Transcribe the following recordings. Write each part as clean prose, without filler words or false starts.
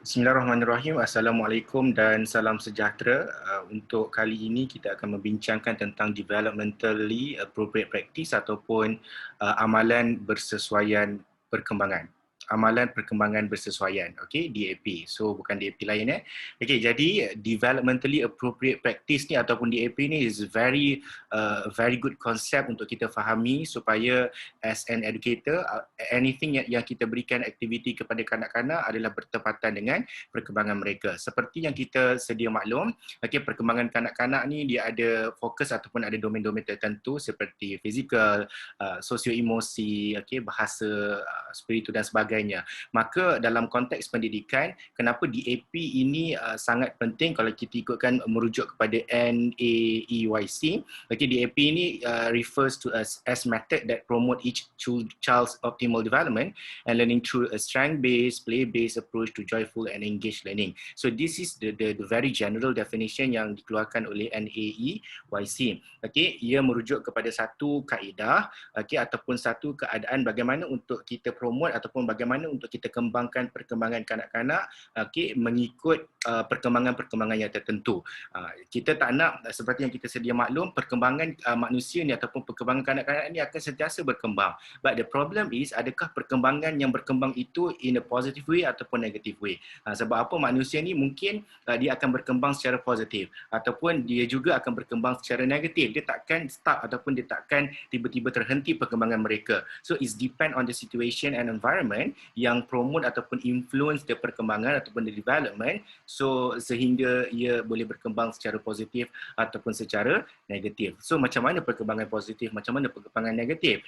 Bismillahirrahmanirrahim. Assalamualaikum dan salam sejahtera. Untuk kali ini kita akan membincangkan tentang developmentally appropriate practice ataupun amalan bersesuaian perkembangan. Amalan perkembangan bersesuaian, okey, DAP. So bukan DAP lain Okey, jadi developmentally appropriate practice ni ataupun DAP ni is very good concept untuk kita fahami supaya as an educator anything yang kita berikan aktiviti kepada kanak-kanak adalah bertepatan dengan perkembangan mereka. Seperti yang kita sedia maklum, okey, perkembangan kanak-kanak ni dia ada fokus ataupun ada domain-domain tertentu seperti fizikal, sosio-emosi, okey, bahasa, spiritual dan sebagainya. Maka dalam konteks pendidikan, kenapa DAP ini sangat penting kalau kita ikutkan merujuk kepada NAEYC. Okey, DAP ini refers to as method that promote each child's optimal development and learning through a strength-based, play-based approach to joyful and engaged learning. So this is the very general definition yang dikeluarkan oleh NAEYC. Okey, ia merujuk kepada satu kaedah, okey, ataupun satu keadaan bagaimana untuk kita promote ataupun bagaimana untuk kita kembangkan perkembangan kanak-kanak, okey, mengikut perkembangan-perkembangan yang tertentu. Kita tak nak, seperti yang kita sedia maklum, perkembangan manusia ni ataupun perkembangan kanak-kanak ni akan sentiasa berkembang. But the problem is, adakah perkembangan yang berkembang itu in a positive way ataupun negative way? Sebab apa manusia ni mungkin dia akan berkembang secara positif ataupun dia juga akan berkembang secara negatif. Dia takkan stop ataupun dia takkan tiba-tiba terhenti perkembangan mereka. So it's depend on the situation and environment yang promote ataupun influence the perkembangan ataupun the development, so sehingga ia boleh berkembang secara positif ataupun secara negatif. So macam mana perkembangan positif, macam mana perkembangan negatif?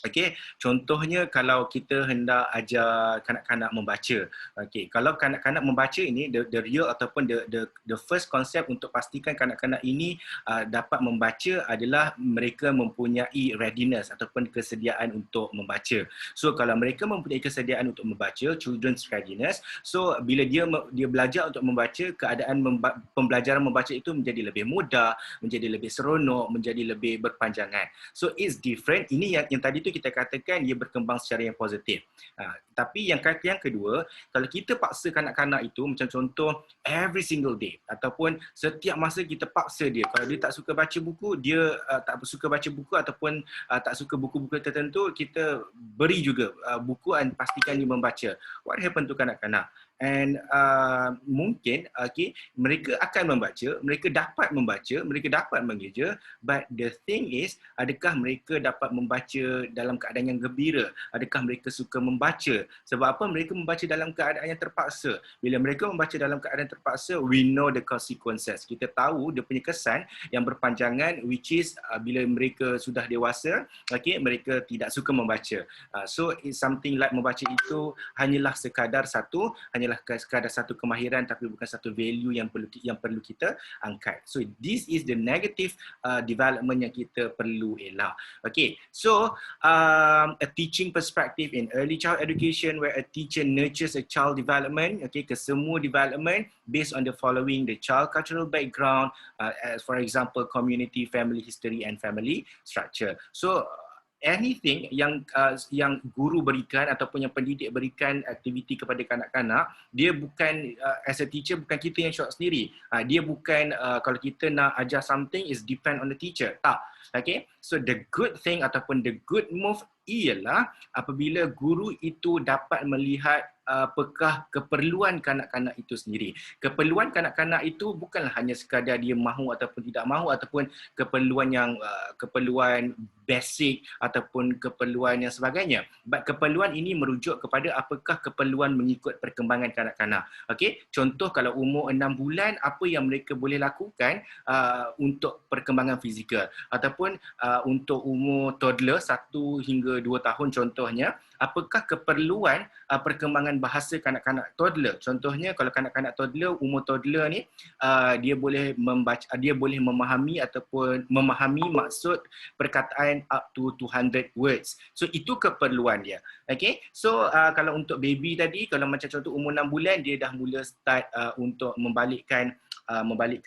Okey, contohnya kalau kita hendak ajar kanak-kanak membaca. Okey, kalau kanak-kanak membaca ini the real ataupun the first concept untuk pastikan kanak-kanak ini dapat membaca adalah mereka mempunyai readiness ataupun kesediaan untuk membaca. So kalau mereka mempunyai kesediaan untuk membaca, children's readiness, so bila dia belajar untuk membaca, keadaan pembelajaran membaca itu menjadi lebih mudah, menjadi lebih seronok, menjadi lebih berpanjangan. So it's different. Ini yang tadi tu kita katakan dia berkembang secara yang positif. Tapi yang kedua, kalau kita paksa kanak-kanak itu, macam contoh every single day ataupun setiap masa kita paksa dia, kalau dia tak suka baca buku, dia tak suka baca buku ataupun tak suka buku-buku tertentu, kita beri juga buku dan pastikan dia membaca. What happen to kanak-kanak? And mungkin mereka akan membaca, mereka dapat membaca, mereka dapat mengeja, but the thing is, adakah mereka dapat membaca dalam keadaan yang gembira? Adakah mereka suka membaca? Sebab apa? Mereka membaca dalam keadaan yang terpaksa. Bila mereka membaca dalam keadaan terpaksa, we know the consequences. Kita tahu dia punya kesan yang berpanjangan, which is bila mereka sudah dewasa, mereka tidak suka membaca. So it's something like membaca itu hanyalah sekadar satu kemahiran, tapi bukan satu value yang perlu kita angkat. So this is the negative development yang kita perlu elak. Okay, so a teaching perspective in early child education where a teacher nurtures a child development, kesemua development based on the following: the child cultural background, as for example community, family history and family structure. So anything yang guru berikan ataupun yang pendidik berikan aktiviti kepada kanak-kanak, dia bukan as a teacher, bukan kita yang short sendiri. Dia bukan kalau kita nak ajar something is depend on the teacher. Tak. Okay, so the good thing ataupun the good move ialah apabila guru itu dapat melihat apakah keperluan kanak-kanak itu sendiri. Keperluan kanak-kanak itu bukanlah hanya sekadar dia mahu ataupun tidak mahu ataupun keperluan yang keperluan basic ataupun keperluan yang sebagainya. But keperluan ini merujuk kepada apakah keperluan mengikut perkembangan kanak-kanak. Okey, contoh kalau umur 6 bulan, apa yang mereka boleh lakukan untuk perkembangan fizikal, ataupun untuk umur toddler 1 hingga 2 tahun contohnya, apakah keperluan perkembangan bahasa kanak-kanak toddler. Contohnya kalau kanak-kanak toddler, umur toddler ni dia boleh membaca, dia boleh memahami ataupun memahami maksud perkataan up to 200 words. So itu keperluan dia. Okay, so kalau untuk baby tadi, kalau macam contoh umur 6 bulan, dia dah mula start untuk membalikkan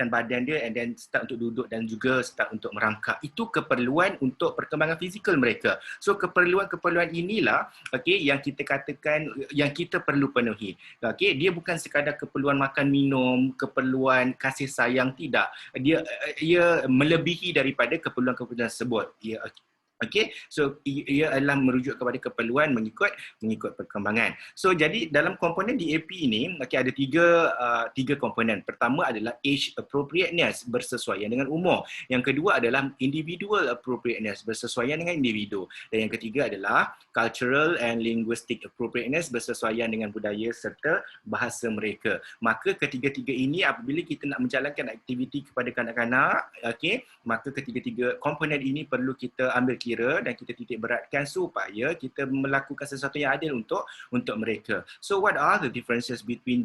badan dia and then start untuk duduk dan juga start untuk merangkak. Itu keperluan untuk perkembangan fizikal mereka. So keperluan-keperluan inilah yang kita katakan, yang kita mereka perlu penuhi. Okey, dia bukan sekadar keperluan makan minum, keperluan kasih sayang, tidak. Ia melebihi daripada keperluan-keperluan tersebut. Okey, so ia adalah merujuk kepada keperluan mengikut perkembangan. So jadi dalam komponen DAP ini, ada tiga komponen. Pertama adalah age appropriateness, bersesuaian dengan umur. Yang kedua adalah individual appropriateness, bersesuaian dengan individu. Dan yang ketiga adalah cultural and linguistic appropriateness, bersesuaian dengan budaya serta bahasa mereka. Maka ketiga-tiga ini apabila kita nak menjalankan aktiviti kepada kanak-kanak, maka ketiga-tiga komponen ini perlu kita ambil kira dan kita titik beratkan supaya kita melakukan sesuatu yang adil untuk mereka. So what are the differences between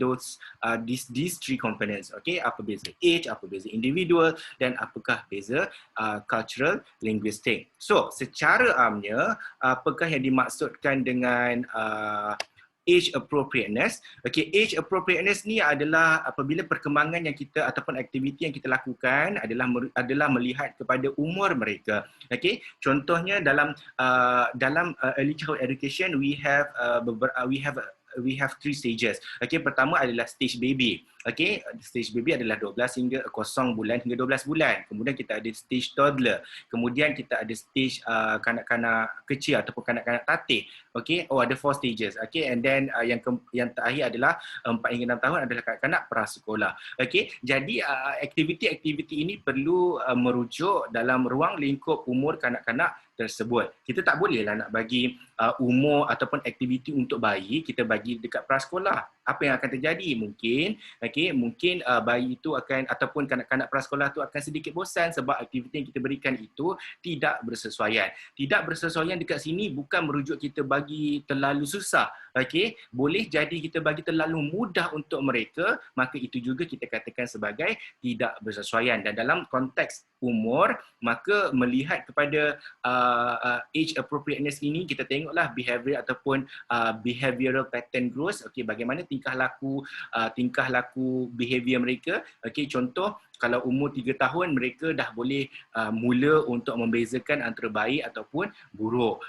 these three components? Apa beza age, apa beza individual, dan apakah beza cultural linguistic? So secara amnya, apakah yang dimaksudkan dengan age appropriateness? Age appropriateness ni adalah apabila perkembangan yang kita ataupun aktiviti yang kita lakukan adalah melihat kepada umur mereka. Contohnya dalam early childhood education we have three stages. Pertama adalah stage baby. Stage baby adalah 12 hingga 0 bulan hingga 12 bulan. Kemudian kita ada stage toddler. Kemudian kita ada stage kanak-kanak kecil ataupun kanak-kanak tatih. Ada 4 stages. And then yang terakhir adalah 4 hingga 6 tahun adalah kanak-kanak prasekolah. Jadi aktiviti-aktiviti ini perlu merujuk dalam ruang lingkup umur kanak-kanak tersebut. Kita tak bolehlah nak bagi umur ataupun aktiviti untuk bayi kita bagi dekat prasekolah. Apa yang akan terjadi? Mungkin bayi itu akan ataupun kanak-kanak prasekolah itu akan sedikit bosan sebab aktiviti yang kita berikan itu tidak bersesuaian. Tidak bersesuaian dekat sini bukan merujuk kita bagi terlalu susah. Boleh jadi kita bagi terlalu mudah untuk mereka, maka itu juga kita katakan sebagai tidak bersesuaian. Dan dalam konteks umur, maka melihat kepada age appropriateness ini, kita tengoklah behavior ataupun behavioral pattern growth. Bagaimana tingkah laku behavior mereka. Contoh, kalau umur 3 tahun mereka dah boleh mula untuk membezakan antara baik ataupun buruk.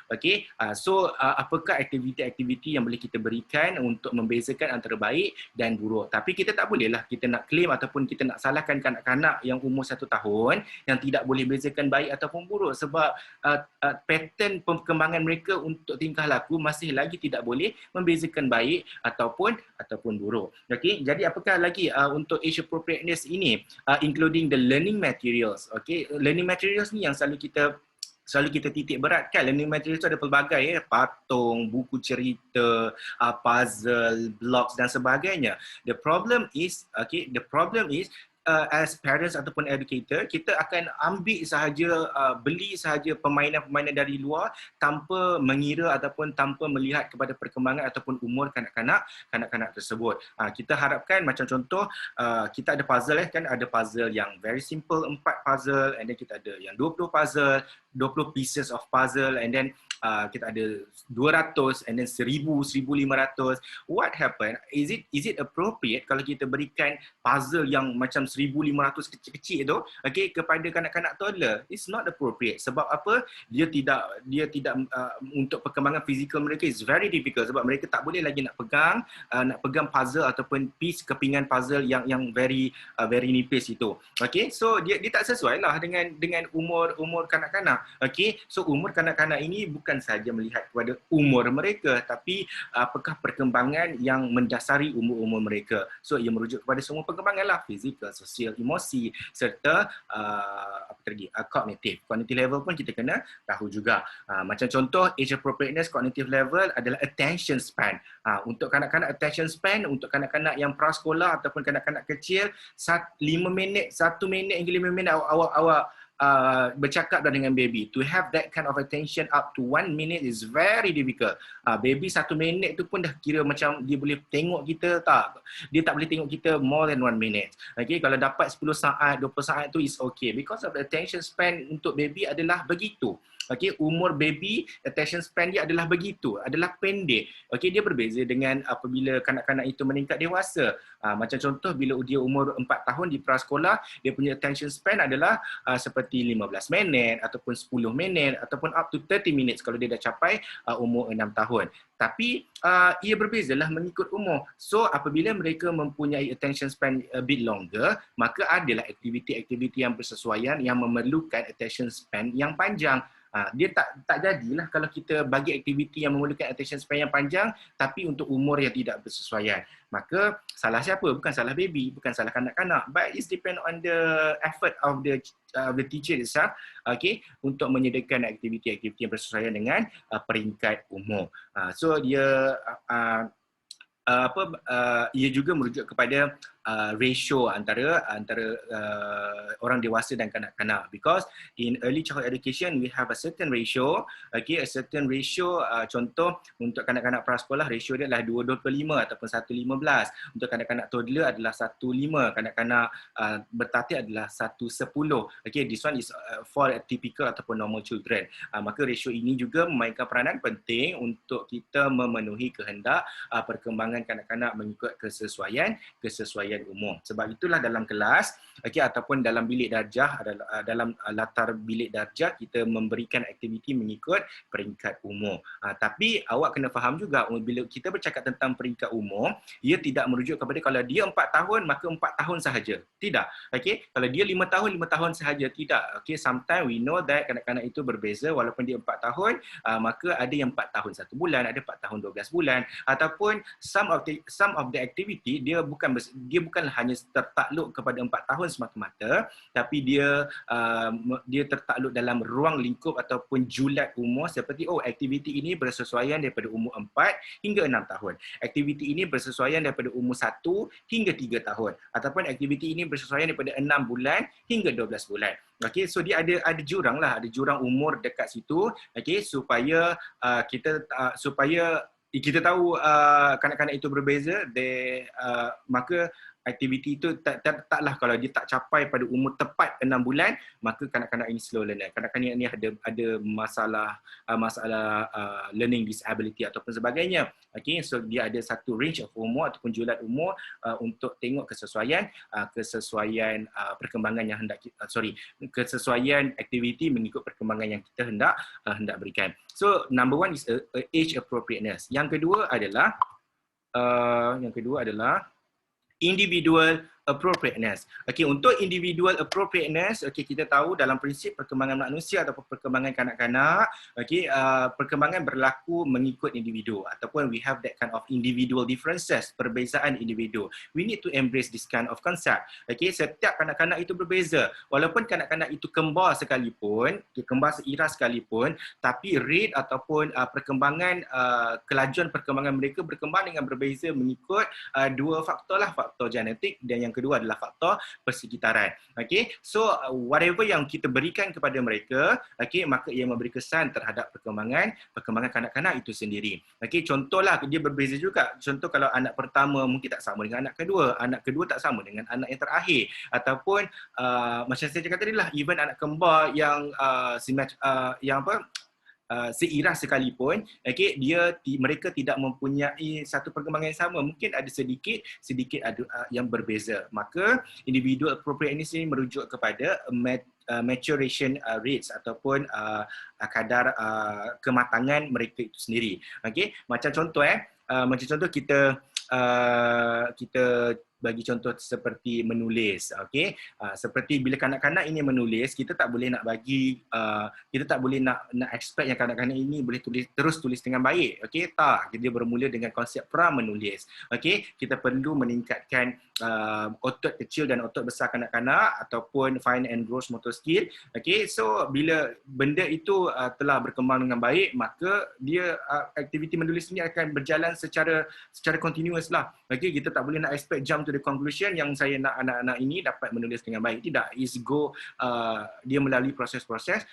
So apakah aktiviti-aktiviti yang boleh kita berikan untuk membezakan antara baik dan buruk. Tapi kita tak bolehlah kita nak claim ataupun kita nak salahkan kanak-kanak yang umur 1 tahun yang tidak boleh bezakan baik ataupun buruk sebab pattern perkembangan mereka untuk tingkah laku masih lagi tidak boleh membezakan baik ataupun buruk. Jadi apakah lagi untuk age appropriateness ini? Including the learning materials. Learning materials ni yang selalu kita titik beratkan. Learning materials tu ada pelbagai, patung, buku cerita, puzzle, blocks dan sebagainya. The problem is as parents ataupun educator, kita akan ambil sahaja, beli sahaja permainan-permainan dari luar tanpa mengira ataupun tanpa melihat kepada perkembangan ataupun umur kanak-kanak tersebut. Kita harapkan macam contoh, kita ada puzzle ada puzzle yang very simple 4 puzzle, and then kita ada yang 20 puzzle, 20 pieces of puzzle, and then kita ada 200 and then 1000, 1500. What happen? Is it appropriate kalau kita berikan puzzle yang macam 1500 kecil-kecil tu kepada kanak-kanak toddler? It's not appropriate. Sebab apa? Dia tidak untuk perkembangan fizikal mereka is very difficult sebab mereka tak boleh lagi nak pegang puzzle ataupun piece kepingan puzzle yang very nipis itu. So dia tak sesuai lah dengan umur kanak-kanak. So umur kanak-kanak ini bukan sahaja melihat kepada umur mereka, tapi apakah perkembangan yang mendasari umur-umur mereka. So ia merujuk kepada semua perkembangan lah, fizikal, sosial, emosi serta kognitif. Kognitif level pun kita kena tahu juga. Macam contoh age appropriateness cognitive level adalah attention span. Untuk kanak-kanak attention span, untuk kanak-kanak yang prasekolah ataupun kanak-kanak kecil, 1 minit hingga 5 minit awak bercakap dah dengan baby. To have that kind of attention up to 1 minute is very difficult. Baby 1 minit tu pun dah kira macam dia boleh tengok kita tak. Dia tak boleh tengok kita more than 1 minute. Kalau dapat 10 saat, 20 saat tu is okay. Because of the attention span untuk baby adalah begitu. Okey, umur baby, attention span dia adalah begitu, adalah pendek. Okey, dia berbeza dengan apabila kanak-kanak itu meningkat dewasa. Macam contoh bila dia umur 4 tahun di prasekolah, dia punya attention span adalah seperti 15 minit ataupun 10 minit ataupun up to 30 minutes kalau dia dah capai umur 6 tahun. Tapi ia berbezalah mengikut umur. So apabila mereka mempunyai attention span a bit longer, maka adalah aktiviti-aktiviti yang bersesuaian yang memerlukan attention span yang panjang. Dia tak jadilah kalau kita bagi aktiviti yang memerlukan attention span yang panjang tapi untuk umur yang tidak bersesuaian. Maka salah siapa? Bukan salah baby, bukan salah kanak-kanak, but it depend on the effort of the teacher itself, okay, untuk menyediakan aktiviti-aktiviti yang bersesuaian dengan peringkat umur. So dia ia juga merujuk kepada ratio antara orang dewasa dan kanak-kanak, because in early childhood education we have a certain ratio, okay, a certain ratio. Contoh untuk kanak-kanak prasekolah ratio dia adalah 2:25 ataupun 1:15. Untuk kanak-kanak toddler adalah 1:5, kanak-kanak bertatih adalah 1:10. Okay, this one is for typical ataupun normal children. Maka ratio ini juga memainkan peranan penting untuk kita memenuhi kehendak perkembangan kanak-kanak mengikut kesesuaian umur. Sebab itulah dalam kelas, okay, ataupun dalam bilik darjah, dalam latar bilik darjah kita memberikan aktiviti mengikut peringkat umur. Tapi awak kena faham juga bila kita bercakap tentang peringkat umur, ia tidak merujuk kepada kalau dia 4 tahun maka 4 tahun sahaja. Tidak. Okay? Kalau dia 5 tahun, 5 tahun sahaja. Tidak. Okay? Sometimes we know that kanak-kanak itu berbeza walaupun dia 4 tahun, maka ada yang 4 tahun 1 bulan, ada 4 tahun 12 bulan, ataupun some of the activity dia bukanlah hanya tertakluk kepada 4 tahun semata-mata, tapi dia tertakluk dalam ruang lingkup ataupun julat umur seperti aktiviti ini bersesuaian daripada umur 4 hingga 6 tahun. Aktiviti ini bersesuaian daripada umur 1 hingga 3 tahun, ataupun aktiviti ini bersesuaian daripada 6 bulan hingga 12 bulan. Okey, so dia ada jurang lah, ada jurang umur dekat situ, okey, supaya kita tahu kanak-kanak itu berbeza, maka aktiviti itu taklah kalau dia tak capai pada umur tepat 6 bulan, maka kanak-kanak ini slow learner. Kanak-kanak ini ada masalah learning disability ataupun sebagainya. Okay, so dia ada satu range of umur ataupun julat umur untuk tengok kesesuaian perkembangan yang kesesuaian aktiviti mengikut perkembangan yang kita hendak berikan. So number one is age appropriateness. Yang kedua adalah individual appropriateness. Okey, untuk individual appropriateness, okey, kita tahu dalam prinsip perkembangan manusia ataupun perkembangan kanak-kanak, okey, perkembangan berlaku mengikut individu ataupun we have that kind of individual differences, perbezaan individu. We need to embrace this kind of concept. Okey, setiap kanak-kanak itu berbeza. Walaupun kanak-kanak itu kembar sekalipun, kembar seirah sekalipun, tapi rate ataupun perkembangan kelajuan perkembangan mereka berkembang dengan berbeza mengikut dua faktor lah, faktor genetik dan yang kedua adalah faktor persekitaran. Okey, so whatever yang kita berikan kepada mereka, okey, maka ia memberi kesan terhadap perkembangan kanak-kanak itu sendiri. Okey, contohlah dia berbeza juga. Contoh kalau anak pertama mungkin tak sama dengan anak kedua tak sama dengan anak yang terakhir, ataupun macam saya cakap tadi lah, even anak kembar yang seirah sekalipun, okay, mereka tidak mempunyai satu perkembangan yang sama, mungkin ada sedikit ada yang berbeza. Maka individual appropriateness ini merujuk kepada maturation rates ataupun kadar kematangan mereka itu sendiri. Okay, macam contoh kita bagi contoh seperti menulis. Okey, seperti bila kanak-kanak ini menulis, kita tak boleh nak expect yang kanak-kanak ini boleh terus tulis dengan baik. Okey, tak, dia bermula dengan konsep pra menulis. Okey, kita perlu meningkatkan otot kecil dan otot besar kanak-kanak ataupun fine and gross motor skill. Okey, so bila benda itu telah berkembang dengan baik, maka dia aktiviti menulis ini akan berjalan secara continuous lah. Okey, kita tak boleh nak expect jump to the conclusion yang saya nak anak-anak ini dapat menulis dengan baik. Tidak, is go dia melalui proses-proses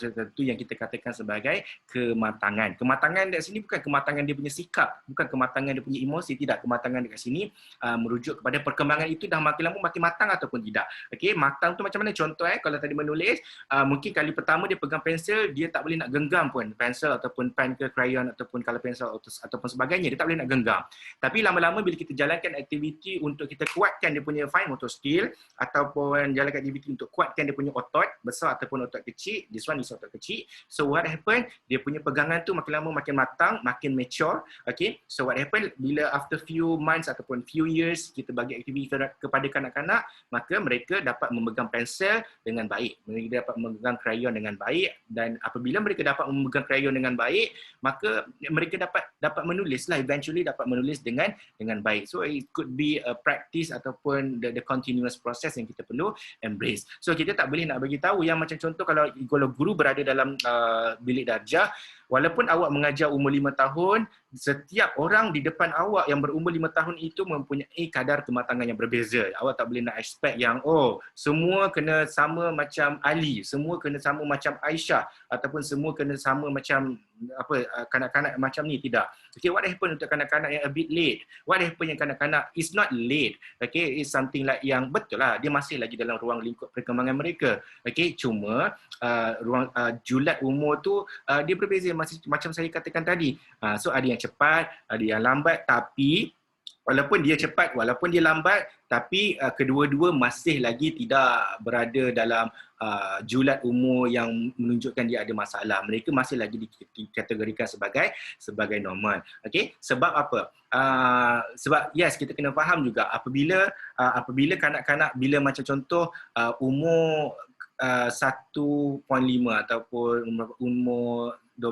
tertentu yang kita katakan sebagai kematangan. Kematangan dekat sini bukan kematangan dia punya sikap, bukan kematangan dia punya emosi, tidak. Kematangan dekat sini merujuk kepada perkembangan itu dah makin lama makin matang ataupun tidak. Okey, matang tu macam mana? Contoh kalau tadi menulis, mungkin kali pertama dia pegang pensel, dia tak boleh nak genggam pun pensel ataupun pen ke crayon ataupun color pencil ataupun sebagainya, dia tak boleh nak genggam. Tapi lama-lama bila kita jalankan aktiviti untuk kita kuatkan dia punya fine motor skill ataupun jalankan aktiviti untuk kuatkan dia punya otot besar ataupun otot kecil, this one is otot kecil. So what happen, dia punya pegangan tu makin lama makin matang, makin mature. Okay, so what happen, bila after few months ataupun few years kita bagi aktiviti kepada kanak-kanak, maka mereka dapat memegang pensel dengan baik, mereka dapat memegang crayon dengan baik, dan apabila mereka dapat memegang crayon dengan baik, maka mereka dapat menulis lah, eventually dapat menulis dengan baik. So it could be a practice ataupun the continuous process yang kita perlu embrace. So kita tak boleh nak bagi tahu yang macam contoh kalau guru berada dalam bilik darjah, walaupun awak mengajar umur 5 tahun, setiap orang di depan awak yang berumur 5 tahun itu mempunyai kadar kematangan yang berbeza. Awak tak boleh nak expect yang semua kena sama macam Ali, semua kena sama macam Aisyah ataupun semua kena sama macam kanak-kanak macam ni, tidak. Okay, what happen untuk kanak-kanak yang a bit late? What happen yang kanak-kanak is not late? Okay, it's something like yang betul lah, dia masih lagi dalam ruang lingkup perkembangan mereka. Okay, cuma ruang julat umur tu dia berbeza, masih macam saya katakan tadi. So ada yang cepat, ada yang lambat, tapi walaupun dia cepat, walaupun dia lambat, tapi kedua-dua masih lagi tidak berada dalam julat umur yang menunjukkan dia ada masalah. Mereka masih lagi dikategorikan sebagai normal. Okey, sebab apa? Sebab yes, kita kena faham juga apabila kanak-kanak bila macam contoh umur 1.5 ataupun umur 1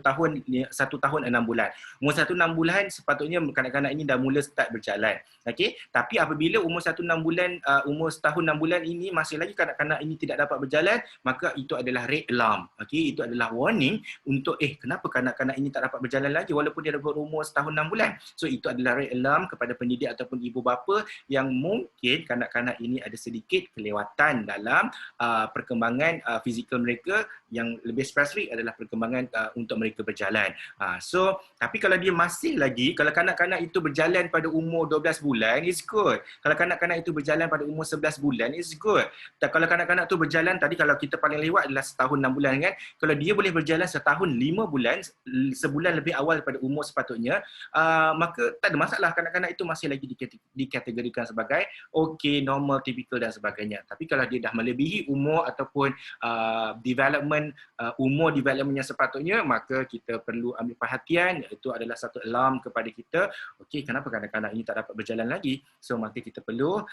tahun 6 bulan. Umur 1 6 bulan sepatutnya kanak-kanak ini dah mula start berjalan. Okey, tapi apabila umur 1 6 bulan umur setahun 6 bulan ini masih lagi kanak-kanak ini tidak dapat berjalan, maka itu adalah red alarm. Okey, itu adalah warning untuk kenapa kanak-kanak ini tak dapat berjalan lagi walaupun dia dah berumur setahun 6 bulan. So itu adalah red alarm kepada pendidik ataupun ibu bapa yang mungkin kanak-kanak ini ada sedikit kelewatan dalam perkembangan fizikal mereka. Yang lebih spesifik adalah perkembangan untuk mereka berjalan. So, tapi kalau dia masih lagi, kalau kanak-kanak itu berjalan pada umur 12 bulan, it's good. Kalau kanak-kanak itu berjalan pada umur 11 bulan, it's good. Dan kalau kanak-kanak itu berjalan, tadi kalau kita paling lewat adalah setahun 6 bulan kan, kalau dia boleh berjalan setahun 5 bulan, sebulan lebih awal daripada umur sepatutnya, maka tak ada masalah, kanak-kanak itu masih lagi dikategorikan sebagai okay, normal, typical dan sebagainya. Tapi kalau dia dah melebihi umur ataupun umur development yang sepatutnya, maka kita perlu ambil perhatian. Itu adalah satu alarm kepada kita. Okey, kenapa kanak-kanak ini tak dapat berjalan lagi? So maka kita perlu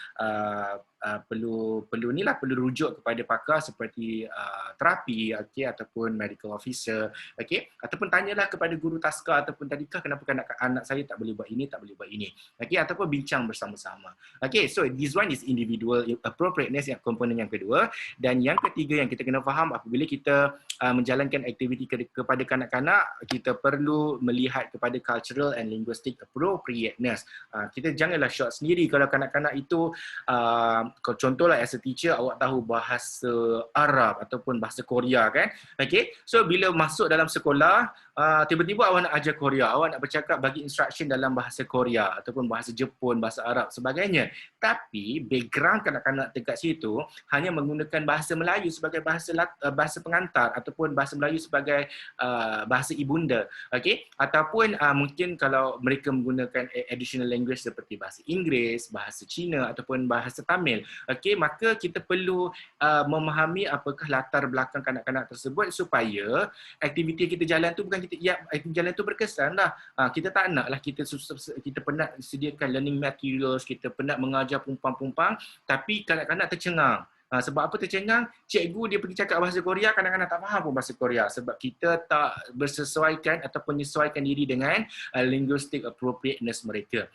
perlu rujuk kepada pakar seperti terapi, okey, ataupun medical officer, okey, ataupun tanyalah kepada guru taska ataupun tadika, kenapa anak saya tak boleh buat ini, tak boleh buat ini. Okey, ataupun bincang bersama-sama. Okey, so this one is individual appropriateness, yang komponen yang kedua. Dan yang ketiga yang kita kena faham, apabila kita menjalankan aktiviti kepada kanak-kanak, kita perlu melihat kepada cultural and linguistic appropriateness. Kita janganlah short sendiri. Kalau kanak-kanak itu, contohlah as a teacher, awak tahu bahasa Arab ataupun bahasa Korea kan. Okay? So bila masuk dalam sekolah, tiba-tiba awak nak ajar Korea, awak nak bercakap, bagi instruction dalam bahasa Korea ataupun bahasa Jepun, bahasa Arab, sebagainya. Tapi background kanak-kanak dekat situ hanya menggunakan bahasa Melayu sebagai bahasa pengantar ataupun bahasa Melayu sebagai bahasa ibunda, okey, ataupun mungkin kalau mereka menggunakan additional language seperti bahasa Inggeris, bahasa Cina ataupun bahasa Tamil, okey, maka kita perlu memahami apakah latar belakang kanak-kanak tersebut supaya aktiviti kita jalan tu bukan aktiviti jalan tu berkesan lah. Kita tak nak lah kita penat sediakan learning materials, kita penat mengajar pumpang-pumpang tapi kanak-kanak tercengang. Sebab apa tercengang? Cikgu dia pergi cakap bahasa Korea, kadang-kadang tak faham pun bahasa Korea sebab kita tak bersesuaikan ataupun menyesuaikan diri dengan linguistic appropriateness mereka.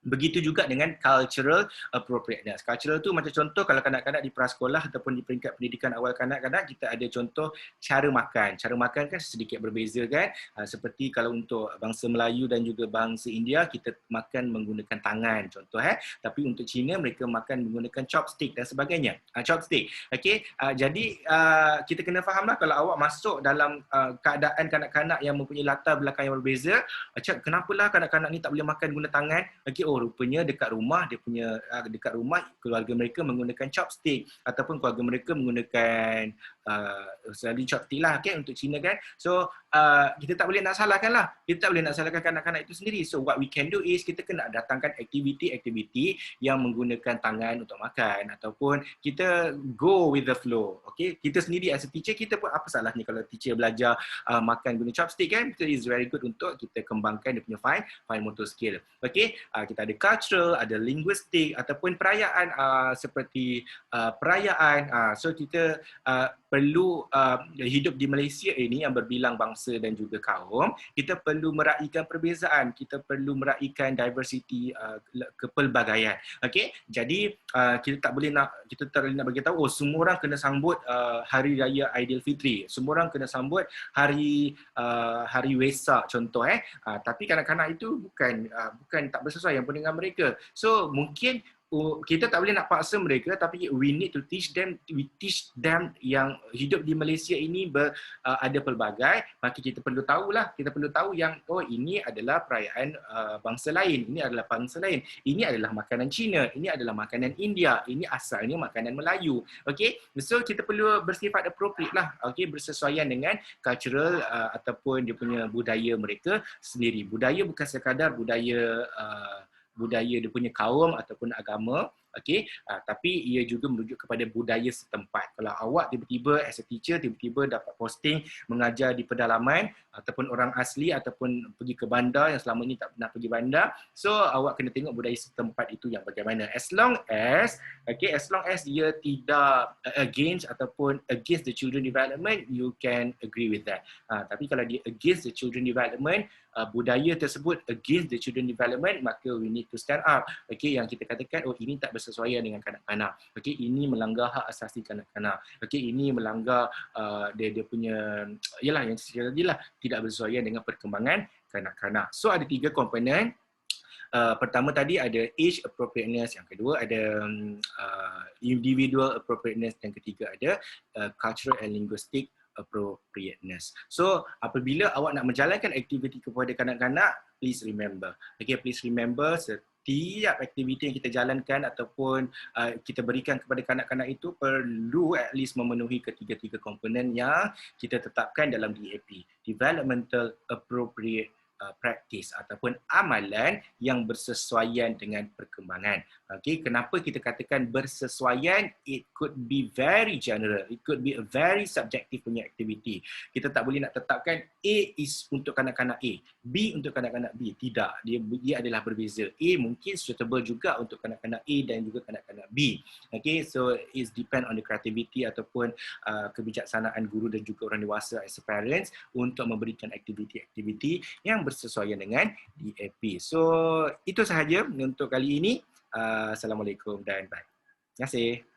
Begitu juga dengan cultural appropriateness. Cultural tu macam contoh kalau kanak-kanak di prasekolah ataupun di peringkat pendidikan awal kanak-kanak, kita ada contoh cara makan. Cara makan kan sedikit berbeza kan. Seperti kalau untuk bangsa Melayu dan juga bangsa India, kita makan menggunakan tangan contoh. Tapi untuk Cina, mereka makan menggunakan chopstick dan sebagainya. Chopstick. Okay? Jadi kita kena fahamlah kalau awak masuk dalam keadaan kanak-kanak yang mempunyai latar belakang yang berbeza, kenapalah kanak-kanak ni tak boleh makan guna tangan. Okay, rupanya dekat rumah dekat rumah keluarga mereka menggunakan chopstick ataupun keluarga mereka menggunakan selalu chopstick lah, okay, untuk Cina kan. So kita tak boleh nak salahkan lah, kita tak boleh nak salahkan kanak-kanak itu sendiri. So what we can do is kita kena datangkan aktiviti-aktiviti yang menggunakan tangan untuk makan, ataupun kita go with the flow. Okay, kita sendiri as a teacher, kita pun apa salahnya kalau teacher belajar makan guna chopstick kan. It is very good untuk kita kembangkan dia punya fine motor skill. Okay, kita ada cultural, ada linguistik ataupun perayaan seperti perayaan. So kita perlu hidup di Malaysia ini yang berbilang bangsa dan juga kaum, kita perlu meraihkan perbezaan, kita perlu meraihkan diversity, kepelbagaian. Okay, jadi kita tak boleh nak bagi tahu semua orang kena sambut hari raya Aidilfitri, semua orang kena sambut hari Wesak contoh. Tapi kanak-kanak itu bukan tak bersesuaian pun dengan mereka. So mungkin kita tak boleh nak paksa mereka, tapi we teach them yang hidup di Malaysia ini ada pelbagai. Maka kita perlu tahu yang ini adalah perayaan bangsa lain, ini adalah bangsa lain, ini adalah makanan Cina, ini adalah makanan India, ini asalnya makanan Melayu. Okay, so kita perlu bersifat appropriate lah, okay, bersesuaian dengan cultural ataupun dia punya budaya mereka sendiri. Budaya bukan sekadar budaya dia punya kaum ataupun agama, okey, tapi ia juga merujuk kepada budaya setempat. Kalau awak tiba-tiba as a teacher tiba-tiba dapat posting mengajar di pedalaman ataupun orang asli ataupun pergi ke bandar yang selama ini tak pernah pergi bandar, so awak kena tengok budaya setempat itu yang bagaimana. As long as dia tidak against the children development, you can agree with that. Tapi kalau dia against the children development, budaya tersebut against the children development, maka we need to stand up. Okay, yang kita katakan ini tak bersesuaian dengan kanak-kanak. Okay, ini melanggar hak asasi kanak-kanak. Okay, ini melanggar dia punya, yalah yang saya tadi lah, tidak bersesuaian dengan perkembangan kanak-kanak. So ada 3 komponen. Pertama tadi ada age appropriateness, yang kedua ada individual appropriateness, yang ketiga ada cultural and linguistic appropriateness. So apabila awak nak menjalankan aktiviti kepada kanak-kanak, please remember setiap aktiviti yang kita jalankan ataupun kita berikan kepada kanak-kanak itu perlu at least memenuhi ketiga-tiga komponen yang kita tetapkan dalam DAP, Developmental Appropriate practice ataupun amalan yang bersesuaian dengan perkembangan. Okay, kenapa kita katakan bersesuaian? It could be very general, it could be a very subjective punya aktiviti. Kita tak boleh nak tetapkan A is untuk kanak-kanak A, B untuk kanak-kanak B. Tidak, dia adalah berbeza. A mungkin suitable juga untuk kanak-kanak A dan juga kanak-kanak B. Okay, so it depend on the creativity ataupun kebijaksanaan guru dan juga orang dewasa as a parents untuk memberikan aktiviti-aktiviti yang bersesuaian dengan DAP. So itu sahaja untuk kali ini. Assalamualaikum dan bye. Terima kasih.